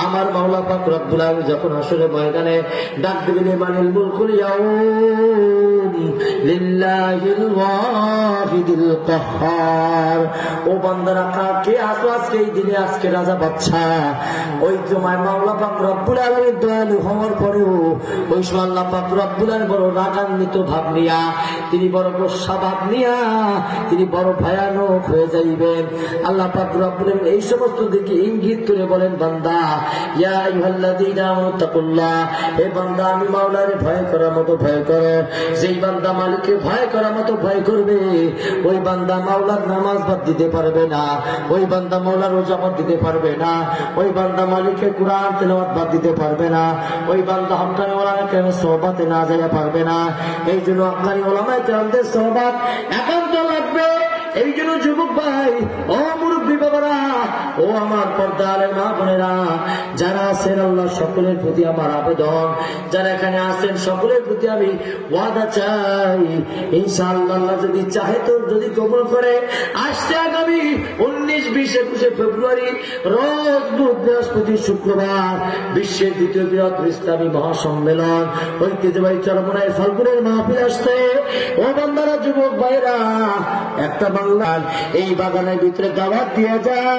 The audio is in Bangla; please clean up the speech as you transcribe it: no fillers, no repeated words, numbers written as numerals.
আমার মাওলা পাক রব্বুল আলামিন যখন হাসরের ময়দানে ডাক দিবেন মানিল মুলকুল ইয়াউম লিল্লাহিল ওয়াহিদিল কাহ্হার, ও বান্দারা কে আসো আজকে এই দিনে, আজকে রাজা বাদশা। ওই তোমার মাওলা পাক রব্বুল আলামিন দয়ালু হওয়ার পরেও ওই সময় আল্লাহ পাক রব্বুল আলামিন বড় রাগান্বিত ভাব নিয়া, তিনি বড় গোসা ভাব নিয়া তিনি বড় ভয়ানক হয়ে যাইবেন। আল্লাহ পাক রব্বুল আলামিন এই সমস্ত দিকে ইঙ্গিত করে বলেন, বান্দা ইয়া আইয়ুহাল্লাযীনা আমানু তাকুল্লাহ, হে বান্দা আমি মাওলারে ভয় করার মতো ভয় করো। যেই বান্দা মালিককে ভয় করার মতো ভয় করবে, ওই বান্দা মাওলার নামাজ বাদ দিতে পারবে না, ওই বান্দা মাওলার রোজা বাদ দিতে পারবে না, ওই বান্দা মালিককে কুরআন তেলাওয়াত বাদ দিতে পারবে না, ওই বান্দা হক্কানি ওলামায়ে কেরামের সোহবাতে না যাইয়া পারবে না। এই জন্য হক্কানি ওলামায়ে কেরামদের সোহবাত একান্ত লাগবে। এই জন্য যুবক ভাই, ও মুরব্বী বাবারা, ও আমার পর্দার মা বোনেরা, যারা আছেন আল্লাহ সকলের প্রতি আমার আবেদন, যারা এখানে আছেন সকলের প্রতি আমি ওয়াদা চাই, ইনশাআল্লাহ আল্লাহ যদি চাহে তো যদি কবুল করে, আসছে আগামী 19, 20, 21 ফেব্রুয়ারি রোজ বুধ বৃহস্পতি শুক্রবার বিশ্বের দ্বিতীয় বৃহত্তম ইসলামী মহাসম্মেলন ঐতিহ্যবাহী চরমনায় ফাল্গুনের মাহফিল আসছে। ও বান্দারা, যুবক ভাইরা, একটা বাংলার এই বাগানের ভিতরে দাওয়াত দিয়ে যায়।